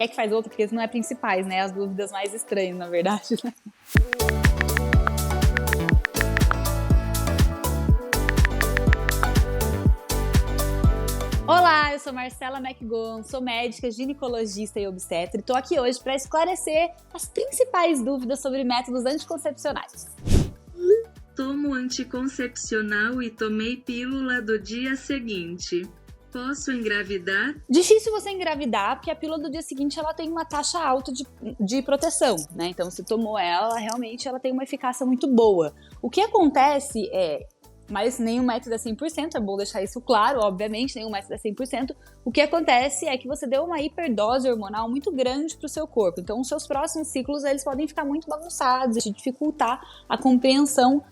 Quer que faz outra? Porque não é principais, né? As dúvidas mais estranhas, na verdade, né? Olá, eu sou Marcela McGowan, sou médica, ginecologista e obstetra e tô aqui hoje para esclarecer as principais dúvidas sobre métodos anticoncepcionais. Tomo anticoncepcional e tomei pílula do dia seguinte. Posso engravidar? Difícil você engravidar, porque a pílula do dia seguinte ela tem uma taxa alta de proteção, né? Então, se tomou ela, realmente ela tem uma eficácia muito boa. O que acontece mas nenhum método é 100%, é bom deixar isso claro, obviamente, nenhum método é 100%. O que acontece é que você deu uma hiperdose hormonal muito grande para o seu corpo. Então, os seus próximos ciclos, eles podem ficar muito bagunçados e dificultar a compreensão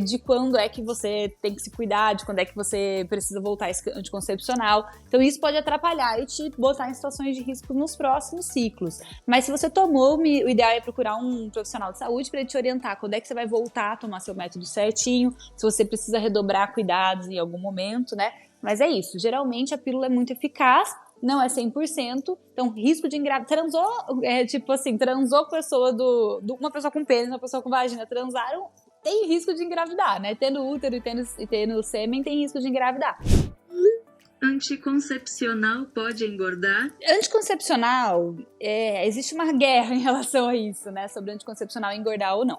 de quando é que você tem que se cuidar, de quando é que você precisa voltar esse anticoncepcional. Então isso pode atrapalhar e te botar em situações de risco nos próximos ciclos. Mas se você tomou, o ideal é procurar um profissional de saúde para ele te orientar quando é que você vai voltar a tomar seu método certinho, se você precisa redobrar cuidados em algum momento, né? Mas é isso, geralmente a pílula é muito eficaz, não é 100%, então risco de engravidar, transou uma pessoa com pênis, uma pessoa com vagina, transaram, tem risco de engravidar, né? Tendo útero e tendo sêmen, tem risco de engravidar. Anticoncepcional pode engordar? Anticoncepcional, existe uma guerra em relação a isso, né? Sobre anticoncepcional engordar ou não.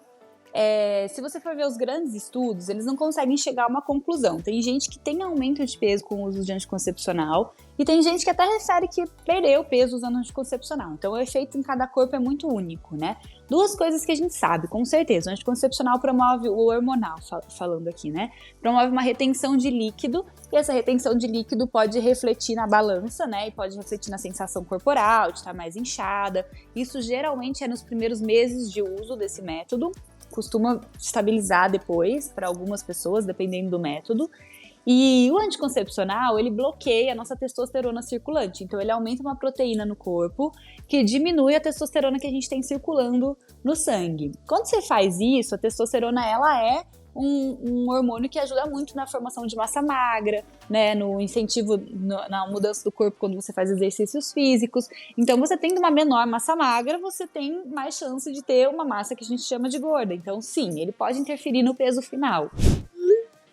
Se você for ver os grandes estudos, eles não conseguem chegar a uma conclusão. Tem gente que tem aumento de peso com o uso de anticoncepcional e tem gente que até refere que perdeu peso usando anticoncepcional. Então o efeito em cada corpo é muito único, né? Duas coisas que a gente sabe, com certeza. O anticoncepcional promove o hormonal, falando aqui, né? Promove uma retenção de líquido e essa retenção de líquido pode refletir na balança, né? E pode refletir na sensação corporal, de estar mais inchada. Isso geralmente é nos primeiros meses de uso desse método. Costuma estabilizar depois para algumas pessoas, dependendo do método. E o anticoncepcional, ele bloqueia a nossa testosterona circulante. Então, ele aumenta uma proteína no corpo que diminui a testosterona que a gente tem circulando no sangue. Quando você faz isso, a testosterona, ela é um hormônio que ajuda muito na formação de massa magra, né, no incentivo, na mudança do corpo quando você faz exercícios físicos. Então, você tendo uma menor massa magra, você tem mais chance de ter uma massa que a gente chama de gorda. Então, sim, ele pode interferir no peso final.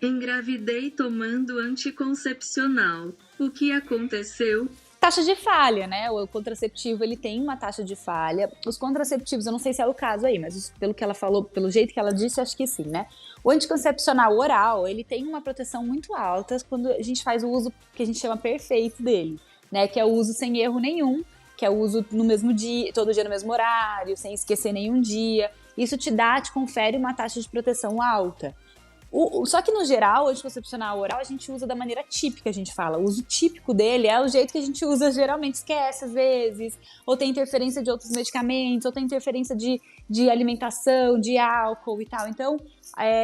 Engravidei tomando anticoncepcional. O que aconteceu? Taxa de falha, né? O contraceptivo, ele tem uma taxa de falha. Os contraceptivos, eu não sei se é o caso aí, mas pelo que ela falou, pelo jeito que ela disse, acho que sim, né? O anticoncepcional oral, ele tem uma proteção muito alta quando a gente faz o uso que a gente chama perfeito dele, né? Que é o uso sem erro nenhum, que é o uso no mesmo dia, todo dia no mesmo horário, sem esquecer nenhum dia. Isso te confere uma taxa de proteção alta. Só que, no geral, o anticoncepcional oral a gente usa da maneira típica, a gente fala. O uso típico dele é o jeito que a gente usa, geralmente esquece às vezes, ou tem interferência de outros medicamentos, ou tem interferência de alimentação, de álcool e tal. Então,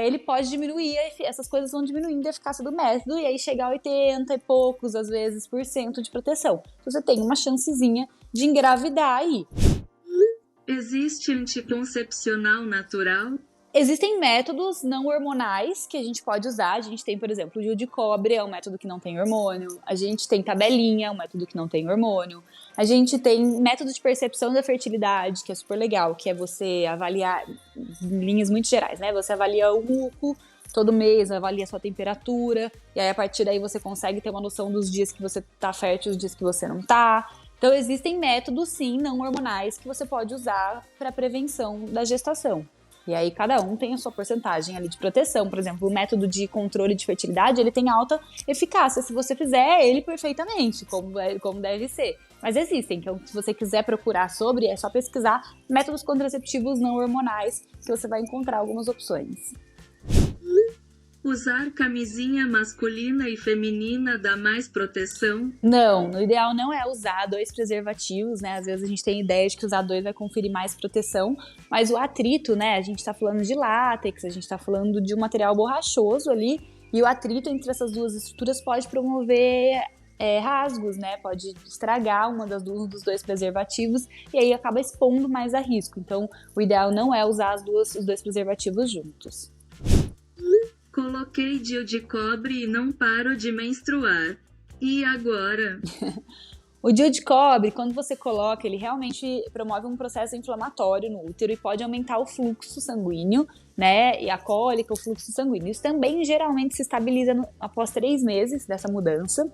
ele pode diminuir, essas coisas vão diminuindo a eficácia do método, e aí chegar a 80 e poucos, às vezes, por cento de proteção. Então, você tem uma chancezinha de engravidar aí. Existe anticoncepcional natural? Existem métodos não hormonais que a gente pode usar. A gente tem, por exemplo, o DIU de cobre, é um método que não tem hormônio. A gente tem tabelinha, é um método que não tem hormônio. A gente tem método de percepção da fertilidade, que é super legal, que é você avaliar, em linhas muito gerais, né? Você avalia o muco todo mês, avalia a sua temperatura, e aí a partir daí você consegue ter uma noção dos dias que você tá fértil e os dias que você não tá. Então existem métodos, sim, não hormonais que você pode usar para prevenção da gestação. E aí cada um tem a sua porcentagem ali de proteção. Por exemplo, o método de controle de fertilidade, ele tem alta eficácia se você fizer ele perfeitamente, como deve ser. Mas existem, então se você quiser procurar sobre, é só pesquisar métodos contraceptivos não hormonais que você vai encontrar algumas opções. Usar camisinha masculina e feminina dá mais proteção? Não, no ideal não é usar 2 preservativos, né? Às vezes a gente tem ideia de que usar 2 vai conferir mais proteção, mas o atrito, né? A gente tá falando de látex, a gente tá falando de um material borrachoso ali, e o atrito entre essas duas estruturas pode promover rasgos, né? Pode estragar um dos 2 preservativos e aí acaba expondo mais a risco. Então, o ideal não é usar os 2 preservativos juntos. Coloquei DIU de cobre e não paro de menstruar. E agora? O DIU de cobre, quando você coloca, ele realmente promove um processo inflamatório no útero e pode aumentar o fluxo sanguíneo, né? E a cólica, o fluxo sanguíneo. Isso também geralmente se estabiliza após 3 meses dessa mudança.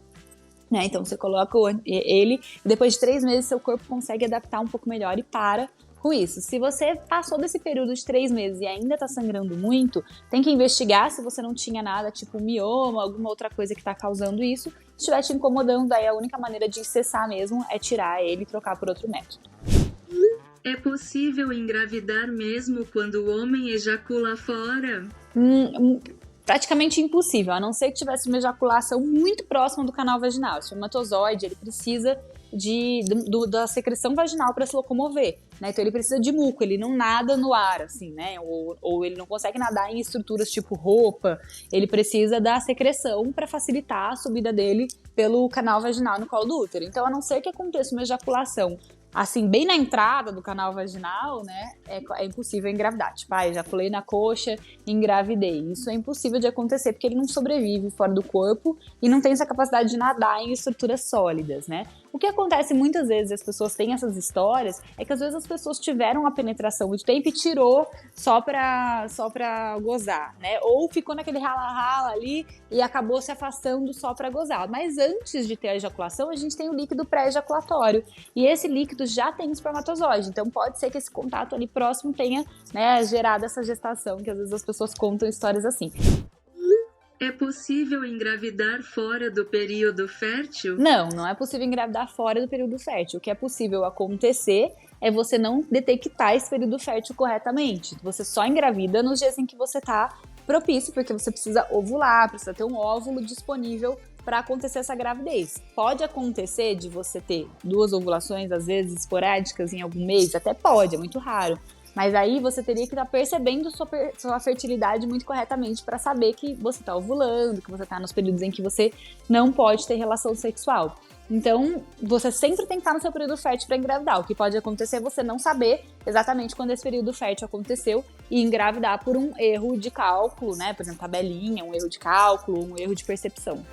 Né? Então você coloca ele e depois de 3 meses seu corpo consegue adaptar um pouco melhor e para com isso. Se você passou desse período de 3 meses e ainda tá sangrando muito, tem que investigar se você não tinha nada, tipo mioma, alguma outra coisa que tá causando isso. Se estiver te incomodando, daí a única maneira de cessar mesmo é tirar ele e trocar por outro método. É possível engravidar mesmo quando o homem ejacula fora? Praticamente impossível, a não ser que tivesse uma ejaculação muito próxima do canal vaginal. O espermatozoide, ele precisa da secreção vaginal para se locomover, né? Então ele precisa de muco, ele não nada no ar, assim, né? Ou ele não consegue nadar em estruturas tipo roupa, ele precisa da secreção para facilitar a subida dele pelo canal vaginal no colo do útero. Então, a não ser que aconteça uma ejaculação assim, bem na entrada do canal vaginal, né, é impossível engravidar. Tipo, ejaculei na coxa, engravidei. Isso é impossível de acontecer, porque ele não sobrevive fora do corpo e não tem essa capacidade de nadar em estruturas sólidas, né? O que acontece muitas vezes, as pessoas têm essas histórias, é que às vezes as pessoas tiveram a penetração muito tempo e tirou só pra gozar, né? Ou ficou naquele rala-rala ali e acabou se afastando só pra gozar. Mas antes de ter a ejaculação, a gente tem o líquido pré-ejaculatório. E esse líquido já tem espermatozoide, então pode ser que esse contato ali próximo tenha, né, gerado essa gestação, que às vezes as pessoas contam histórias assim. É possível engravidar fora do período fértil? Não é possível engravidar fora do período fértil. O que é possível acontecer é você não detectar esse período fértil corretamente. Você só engravida nos dias em que você tá propício, porque você precisa ovular, precisa ter um óvulo disponível para acontecer essa gravidez. Pode acontecer de você ter 2 ovulações, às vezes esporádicas, em algum mês, até pode, é muito raro. Mas aí você teria que estar percebendo sua fertilidade muito corretamente para saber que você está ovulando, que você está nos períodos em que você não pode ter relação sexual. Então, você sempre tem que estar no seu período fértil para engravidar. O que pode acontecer é você não saber exatamente quando esse período fértil aconteceu e engravidar por um erro de cálculo, né? Por exemplo, tabelinha, um erro de cálculo, um erro de percepção.